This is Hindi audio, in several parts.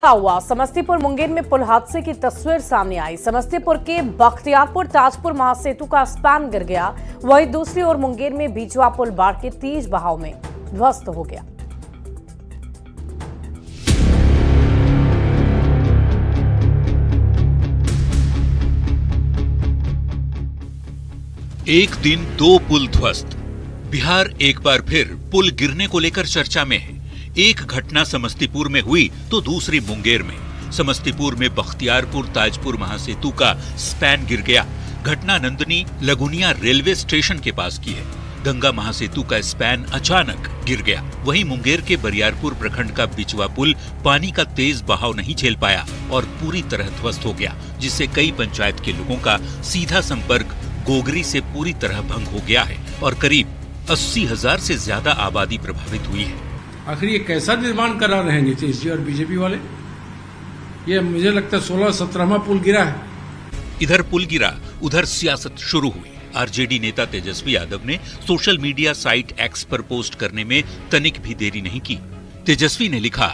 हुआ समस्तीपुर मुंगेर में पुल हादसे की तस्वीर सामने आई। समस्तीपुर के बख्तियारपुर ताजपुर महासेतु का स्पैन गिर गया। वहीं दूसरी ओर मुंगेर में बीचवा पुल बाढ़ के तेज बहाव में ध्वस्त हो गया। एक दिन दो पुल ध्वस्त। बिहार एक बार फिर पुल गिरने को लेकर चर्चा में है। एक घटना समस्तीपुर में हुई तो दूसरी मुंगेर में। समस्तीपुर में बख्तियारपुर ताजपुर महासेतु का स्पैन गिर गया। घटना नंदनी लगुनिया रेलवे स्टेशन के पास की है। गंगा महासेतु का स्पैन अचानक गिर गया। वहीं मुंगेर के बरियारपुर प्रखंड का बिचवा पुल पानी का तेज बहाव नहीं झेल पाया और पूरी तरह ध्वस्त हो गया, जिससे कई पंचायत के लोगों का सीधा संपर्क गोगरी से पूरी तरह भंग हो गया है और करीब 80,000 से ज्यादा आबादी प्रभावित हुई है। आखिर ये कैसा निर्माण करा रहे हैं नीतीश जी और बीजेपी वाले? ये मुझे लगता है 16-17वां पुल गिरा है। इधर पुल गिरा, उधर सियासत शुरू हुई। आरजेडी नेता तेजस्वी यादव ने सोशल मीडिया साइट एक्स पर पोस्ट करने में तनिक भी देरी नहीं की। तेजस्वी ने लिखा,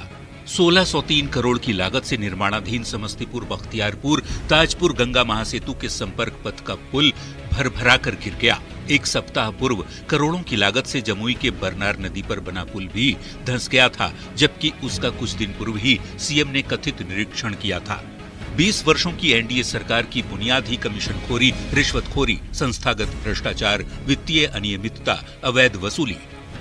1603 करोड़ की लागत से निर्माणाधीन समस्तीपुर बख्तियारपुर ताजपुर गंगा महासेतु के संपर्क पथ का पुल भरभरा कर गिर गया। एक सप्ताह पूर्व करोड़ों की लागत से जमुई के बरनार नदी पर बना पुल भी धंस गया था, जबकि उसका कुछ दिन पूर्व ही सीएम ने कथित निरीक्षण किया था। 20 वर्षों की एनडीए सरकार की बुनियादी कमीशनखोरी, रिश्वतखोरी, संस्थागत भ्रष्टाचार, वित्तीय अनियमितता, अवैध वसूली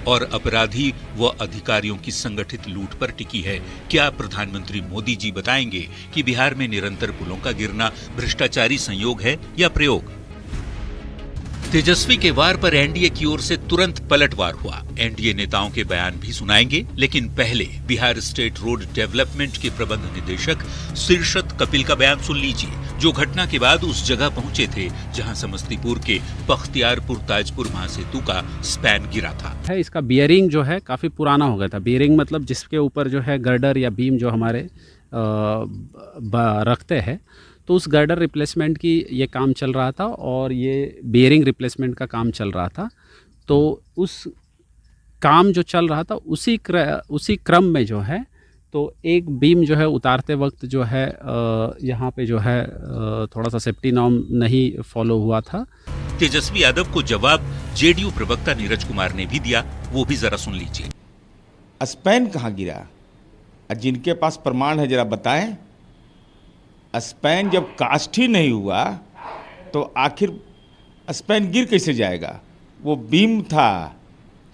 और अपराधी व अधिकारियों की संगठित लूट पर टिकी है। क्या प्रधानमंत्री मोदी जी बताएंगे कि बिहार में निरंतर पुलों का गिरना भ्रष्टाचारी संयोग है या प्रयोग? तेजस्वी के वार पर एनडीए की ओर से तुरंत पलटवार हुआ। एनडीए नेताओं के बयान भी सुनाएंगे, लेकिन पहले बिहार स्टेट रोड डेवलपमेंट के प्रबंध निदेशक शीर्षत कपिल का बयान सुन लीजिए, जो घटना के बाद उस जगह पहुंचे थे जहां समस्तीपुर के बख्तियारपुर ताजपुर महासेतु का स्पैन गिरा था। इसका बियरिंग जो है काफी पुराना हो गया था। बियरिंग मतलब जिसके ऊपर जो है गर्डर या बीम जो हमारे रखते हैं, तो उस गर्डर रिप्लेसमेंट की ये काम चल रहा था और ये बेयरिंग रिप्लेसमेंट का काम चल रहा था। तो उस काम जो चल रहा था उसी क्रम में जो है तो एक बीम जो है उतारते वक्त जो है यहाँ पे जो है थोड़ा सा सेफ्टी नॉर्म नहीं फॉलो हुआ था। तेजस्वी यादव को जवाब जेडीयू प्रवक्ता नीरज कुमार ने भी दिया, वो भी जरा सुन लीजिए। स्पैन कहाँ गिरा? जिनके पास प्रमाण है जरा बताएं। स्पैन जब कास्ट ही नहीं हुआ तो आखिर स्पैन गिर कैसे जाएगा? वो बीम था,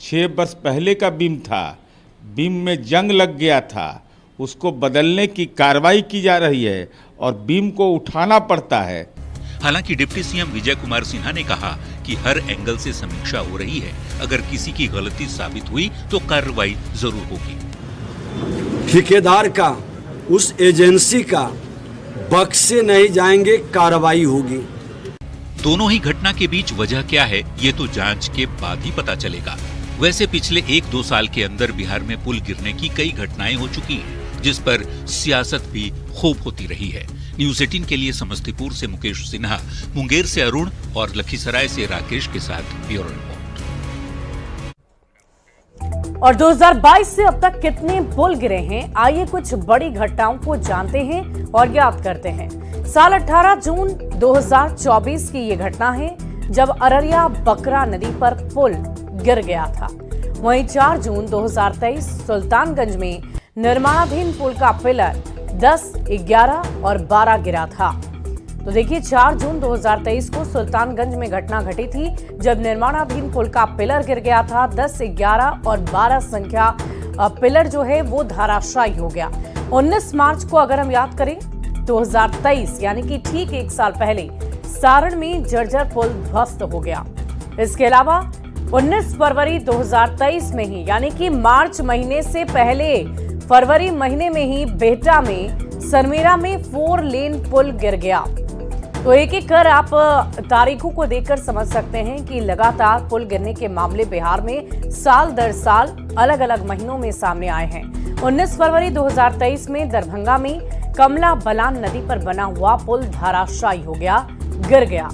6 वर्ष पहले का बीम था। बीम में जंग लग गया था, उसको बदलने की कार्रवाई की जा रही है और बीम को उठाना पड़ता है। हालांकि डिप्टी सीएम विजय कुमार सिन्हा ने कहा कि हर एंगल से समीक्षा हो रही है। अगर किसी की गलती साबित हुई तो कार्रवाई जरूर होगी। ठेकेदार का, उस एजेंसी का बख्शे नहीं जाएंगे, कार्रवाई होगी। दोनों ही घटना के बीच वजह क्या है, ये तो जांच के बाद ही पता चलेगा। वैसे पिछले 1-2 साल के अंदर बिहार में पुल गिरने की कई घटनाएं हो चुकी हैं, जिस पर सियासत भी खूब होती रही है। न्यूज़ 18 के लिए समस्तीपुर से मुकेश सिन्हा, मुंगेर से अरुण और लखीसराय से राकेश के साथ ब्यूरो रिपोर्ट। और 2022 से अब तक कितने पुल गिरे हैं, आइए कुछ बड़ी घटनाओं को जानते हैं और याद करते हैं। साल 18 जून 2024 की ये घटना है, जब अररिया बकरा नदी पर पुल गिर गया था। वहीं 4 जून 2023 सुल्तानगंज में निर्माणाधीन पुल का पिलर 10, 11 और 12 गिरा था। तो देखिए, 4 जून 2023 को सुल्तानगंज में घटना घटी थी, जब निर्माणाधीन पुल का पिलर गिर गया था। 10, 11 और 12 संख्या पिलर जो है वो धराशायी हो गया। 19 मार्च को अगर हम याद करें 2023, यानी कि ठीक 1 साल पहले सारण में जर्जर पुल ध्वस्त हो गया। इसके अलावा 19 फरवरी 2023 में ही, यानी कि मार्च महीने से पहले फरवरी महीने में ही बेहटा में सरमेरा में 4 लेन पुल गिर गया। तो एक एक कर आप तारीखों को देखकर समझ सकते हैं कि लगातार पुल गिरने के मामले बिहार में साल दर साल अलग अलग महीनों में सामने आए हैं। 19 फरवरी 2023 में दरभंगा में कमला बलान नदी पर बना हुआ पुल धराशायी हो गया, गिर गया।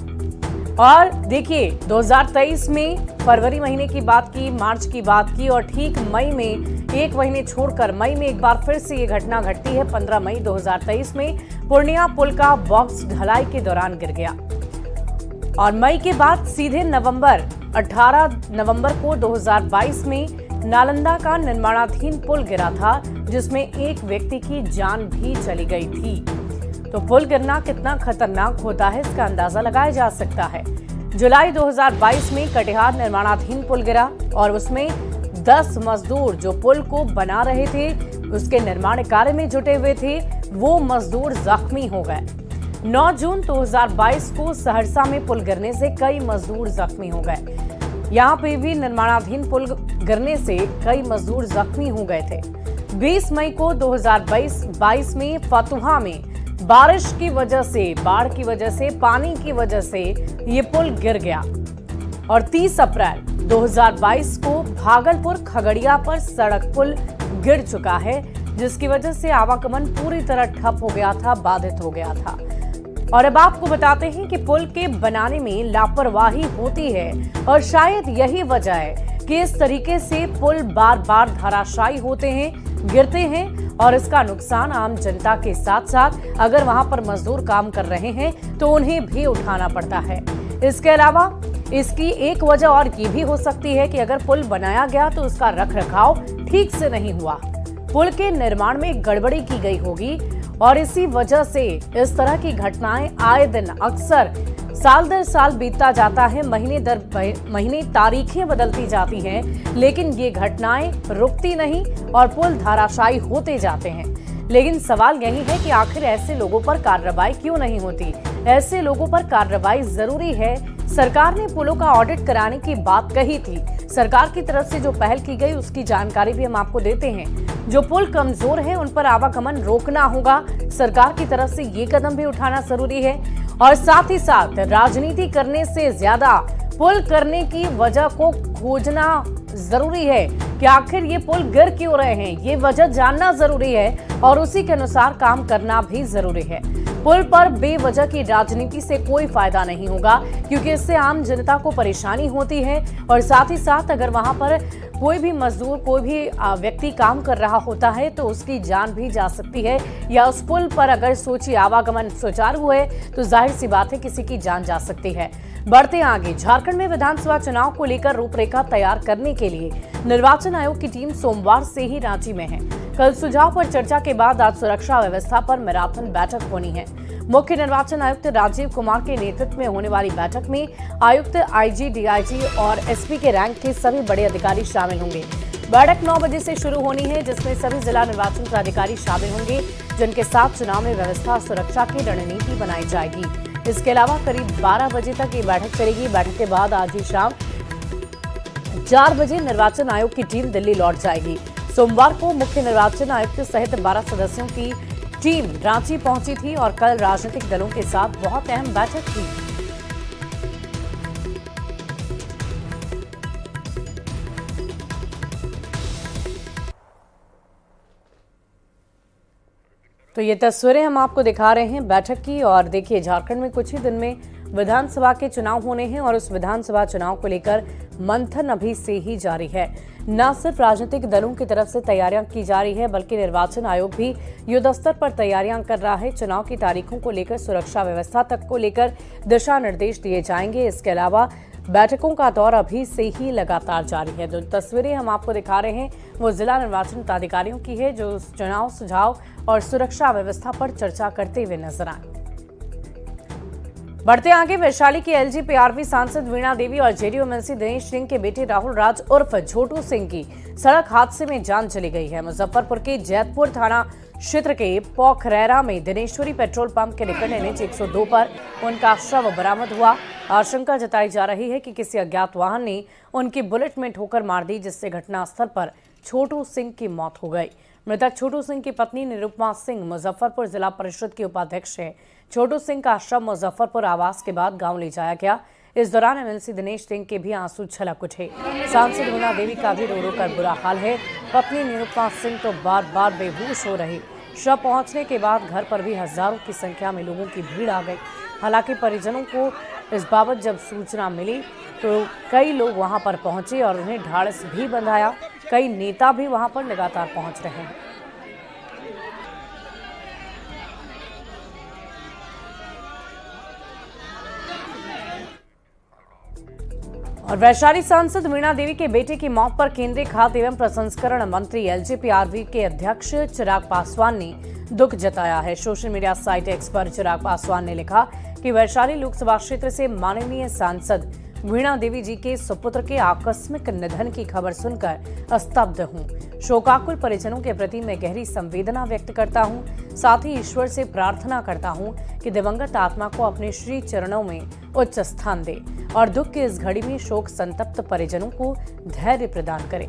और देखिए 2023 में फरवरी महीने की बात की, मार्च की बात की और ठीक मई में एक महीने छोड़कर मई में एक बार फिर से ये घटना घटती है। 15 मई 2023 में पूर्णिया पुल का बॉक्स ढलाई के दौरान गिर गया और मई के बाद सीधे 18 नवंबर को 2022 में नालंदा का निर्माणाधीन पुल गिरा था, जिसमें एक व्यक्ति की जान भी चली गई थी। तो पुल गिरना कितना खतरनाक होता है इसका अंदाजा लगाया जा सकता है। जुलाई 2022 में कटिहार निर्माणाधीन पुल गिरा और उसमें 10 मजदूर जो पुल को बना रहे थे, उसके निर्माण कार्य में जुटे हुए थे, वो मजदूर जख्मी हो गए। 9 जून 2022 को सहरसा में पुल गिरने से कई मजदूर जख्मी हो गए। यहाँ पे भी निर्माणाधीन पुल गिरने से कई मजदूर जख्मी हो गए थे। 20 मई को 2022 में फतुहा में बारिश की वजह से, बाढ़ की वजह से, पानी की वजह से ये पुल गिर गया और 30 अप्रैल 2022 को भागलपुर खगड़िया पर सड़क पुल गिर चुका है, जिसकी वजह से आवागमन पूरी तरह ठप हो गया था, बाधित हो गया था। और अब आपको बताते हैं कि पुल के बनाने में लापरवाही होती है और शायद यही वजह है कि इस तरीके से पुल बार बार धराशायी होते हैं, गिरते हैं और इसका नुकसान आम जनता के साथ साथ अगर वहां पर मजदूर काम कर रहे हैं तो उन्हें भी उठाना पड़ता है। इसके अलावा इसकी एक वजह और ये भी हो सकती है कि अगर पुल बनाया गया तो उसका रखरखाव ठीक से नहीं हुआ, पुल के निर्माण में गड़बड़ी की गई होगी और इसी वजह से इस तरह की घटनाएं आए दिन अक्सर साल दर साल बीतता जाता है, महीने दर महीने तारीखें बदलती जाती हैं, लेकिन ये घटनाएं रुकती नहीं और पुल धराशायी होते जाते हैं। लेकिन सवाल यही है कि आखिर ऐसे लोगों पर कार्रवाई क्यों नहीं होती? ऐसे लोगों पर कार्रवाई जरूरी है। सरकार ने पुलों का ऑडिट कराने की बात कही थी। सरकार की तरफ से जो पहल की गई उसकी जानकारी भी हम आपको देते हैं। जो पुल कमजोर है उन पर आवागमन रोकना होगा। सरकार की तरफ से ये कदम भी उठाना जरूरी है और साथ ही साथ राजनीति करने से ज्यादा पुल करने की वजह को खोजना जरूरी है कि आखिर ये पुल गिर क्यों रहे हैं, ये वजह जानना जरूरी है और उसी के अनुसार काम करना भी जरूरी है। पुल पर बेवजह की राजनीति से कोई फायदा नहीं होगा, क्योंकि इससे आम जनता को परेशानी होती है और साथ ही साथ अगर वहां पर कोई भी मजदूर, कोई भी व्यक्ति काम कर रहा होता है तो उसकी जान भी जा सकती है, या उस पुल पर अगर सोचिए आवागमन सुचारू है तो जाहिर सी बात है किसी की जान जा सकती है। बढ़ते आगे, झारखंड में विधानसभा चुनाव को लेकर रूपरेखा तैयार करने के लिए निर्वाचन आयोग की टीम सोमवार से ही रांची में है। कल सुझाव पर चर्चा के बाद आज सुरक्षा व्यवस्था पर मैराथन बैठक होनी है। मुख्य निर्वाचन आयुक्त राजीव कुमार के नेतृत्व में होने वाली बैठक में आयुक्त, आईजी, डीआईजी और एसपी के रैंक के सभी बड़े अधिकारी शामिल होंगे। बैठक 9 बजे से शुरू होनी है, जिसमें सभी जिला निर्वाचन पदाधिकारी शामिल होंगे, जिनके साथ चुनाव में व्यवस्था और सुरक्षा की रणनीति बनाई जाएगी। इसके अलावा करीब 12 बजे तक ये बैठक चलेगी। बैठक के बाद आज ही शाम 4 बजे निर्वाचन आयोग की टीम दिल्ली लौट जाएगी। सोमवार को मुख्य निर्वाचन आयुक्त सहित 12 सदस्यों की टीम रांची पहुंची थी और कल राजनीतिक दलों के साथ बहुत अहम बैठक थी। तो ये तस्वीरें हम आपको दिखा रहे हैं बैठक की। और देखिए, झारखंड में कुछ ही दिन में विधानसभा के चुनाव होने हैं और उस विधानसभा चुनाव को लेकर मंथन अभी से ही जारी है। न सिर्फ राजनीतिक दलों की तरफ से तैयारियां की जा रही है, बल्कि निर्वाचन आयोग भी युद्ध स्तर पर तैयारियां कर रहा है। चुनाव की तारीखों को लेकर, सुरक्षा व्यवस्था तक को लेकर दिशा निर्देश दिए जाएंगे। इसके अलावा बैठकों का दौर अभी से ही लगातार जारी है। जो तस्वीरें हम आपको दिखा रहे हैं वो जिला निर्वाचन पदाधिकारियों की है, जो चुनाव सुझाव और सुरक्षा व्यवस्था पर चर्चा करते हुए नजर आए। बढ़ते आगे, वैशाली की एलजीपीआरवी सांसद वीणा देवी और जेडीयू एमएलसी दिनेश सिंह के बेटे राहुल राज उर्फ छोटू सिंह की सड़क हादसे में जान चली गई है। मुजफ्फरपुर के जैतपुर थाना क्षेत्र के पोखरैरा में दिनेश्वरी पेट्रोल पंप के निकट NH 102 पर उनका शव बरामद हुआ। आशंका जताई जा रही है कि किसी अज्ञात वाहन ने उनकी बुलेट में ठोकर मार दी, जिससे घटनास्थल पर छोटू सिंह की मौत हो गई। मृतक छोटू सिंह की पत्नी निरुपमा सिंह मुजफ्फरपुर जिला परिषद की उपाध्यक्ष है। छोटू सिंह का शव मुजफ्फरपुर आवास के बाद गांव ले जाया गया। इस दौरान एमएलसी दिनेश सिंह के भी आंसू छलक उठे। सांसद वीणा देवी का भी रो रो कर बुरा हाल है। पत्नी निरुपमा सिंह तो बार बार बेहोश हो रही। शव पहुंचने के बाद घर पर भी हजारों की संख्या में लोगों की भीड़ आ गई। हालांकि परिजनों को इस बाबत जब सूचना मिली तो कई लोग वहां पर पहुंचे और उन्हें ढाढ़स भी बंधाया। कई नेता भी वहां पर लगातार पहुंच रहे हैं। और वैशाली सांसद वीणा देवी के बेटे की मौत पर केंद्रीय खाद्य एवं प्रसंस्करण मंत्री एलजेपीआरवी के अध्यक्ष चिराग पासवान ने दुख जताया है। सोशल मीडिया साइट एक्स पर चिराग पासवान ने लिखा कि वैशाली लोकसभा क्षेत्र से माननीय सांसद वीणा देवी जी के सुपुत्र के आकस्मिक निधन की खबर सुनकर स्तब्ध हूं। शोकाकुल परिजनों के प्रति मैं गहरी संवेदना व्यक्त करता हूं। साथ ही ईश्वर से प्रार्थना करता हूं कि दिवंगत आत्मा को अपने श्री चरणों में उच्च स्थान दे और दुख की इस घड़ी में शोक संतप्त परिजनों को धैर्य प्रदान करे।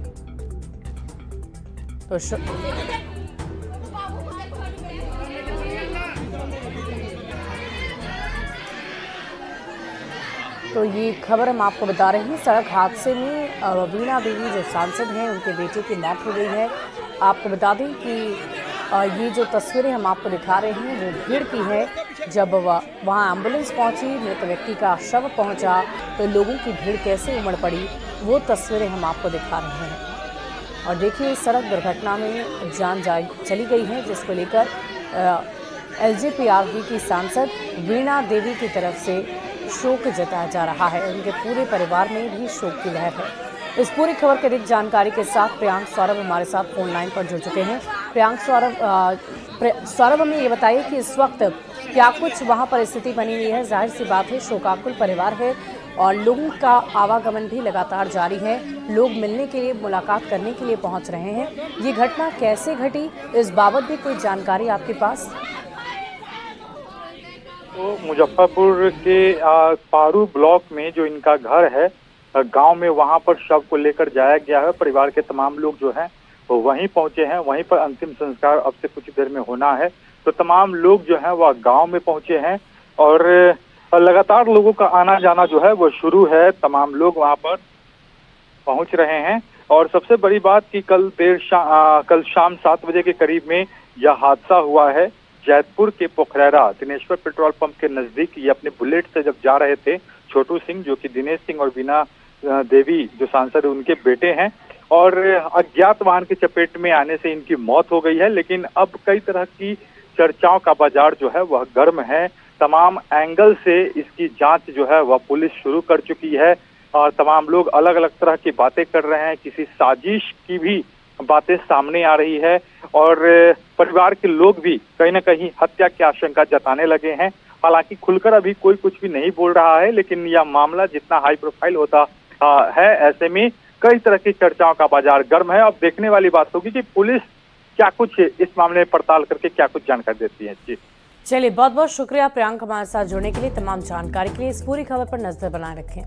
तो ये खबर हम आपको बता रहे हैं। सड़क हादसे में वीणा देवी जो सांसद हैं उनके बेटे की मौत हो गई है। आपको बता दें कि ये जो तस्वीरें हम आपको दिखा रहे हैं वो भीड़ की है। जब वहाँ एम्बुलेंस पहुंची, मृत व्यक्ति का शव पहुंचा तो लोगों की भीड़ कैसे उमड़ पड़ी वो तस्वीरें हम आपको दिखा रहे हैं। और देखिए सड़क दुर्घटना में जान चली गई है, जिसको लेकर एलजेपीआरवी की सांसद वीणा देवी की तरफ से शोक जताया जा रहा है। उनके पूरे परिवार में भी शोक की लहर है। इस पूरी खबर की अधिक जानकारी के साथ प्रियांक सौरभ हमारे साथ फोन लाइन पर जुड़ चुके हैं। प्रियांक सौरभ हमें ये बताइए कि इस वक्त क्या कुछ वहां पर स्थिति बनी हुई है। जाहिर सी बात है शोकाकुल परिवार है और लोगों का आवागमन भी लगातार जारी है। लोग मिलने के लिए, मुलाकात करने के लिए पहुंच रहे हैं। ये घटना कैसे घटी, इस बाबत भी कोई जानकारी आपके पास? तो मुजफ्फरपुर के पारू ब्लॉक में जो इनका घर है गांव में, वहां पर शव को लेकर जाया गया है। परिवार के तमाम लोग जो हैं वो वहीं पहुंचे हैं। वहीं पर अंतिम संस्कार अब से कुछ देर में होना है। तो तमाम लोग जो हैं वह गांव में पहुंचे हैं और लगातार लोगों का आना जाना जो है वो शुरू है। तमाम लोग वहां पर पहुंच रहे हैं। और सबसे बड़ी बात कि कल शाम 7 बजे के करीब में यह हादसा हुआ है। जैतपुर के पोखरेरा दिनेश्वर पेट्रोल पंप के नजदीक ये अपने बुलेट से जब जा रहे थे, छोटू सिंह जो कि दिनेश सिंह और वीणा देवी जो सांसद है उनके बेटे हैं, और अज्ञात वाहन की चपेट में आने से इनकी मौत हो गई है। लेकिन अब कई तरह की चर्चाओं का बाजार जो है वह गर्म है। तमाम एंगल से इसकी जांच जो है वह पुलिस शुरू कर चुकी है और तमाम लोग अलग अलग तरह की बातें कर रहे हैं। किसी साजिश की भी बातें सामने आ रही है और परिवार के लोग भी कहीं ना कहीं हत्या की आशंका जताने लगे हैं। हालांकि खुलकर अभी कोई कुछ भी नहीं बोल रहा है, लेकिन यह मामला जितना हाई प्रोफाइल होता है, ऐसे में कई तरह की चर्चाओं का बाजार गर्म है। अब देखने वाली बात होगी कि पुलिस क्या कुछ इस मामले में पड़ताल करके क्या कुछ जानकारी देती है। जी चलिए, बहुत बहुत शुक्रिया प्रियांक हमारे साथ जुड़ने के लिए, तमाम जानकारी के लिए। इस पूरी खबर पर नजर बनाए रखें।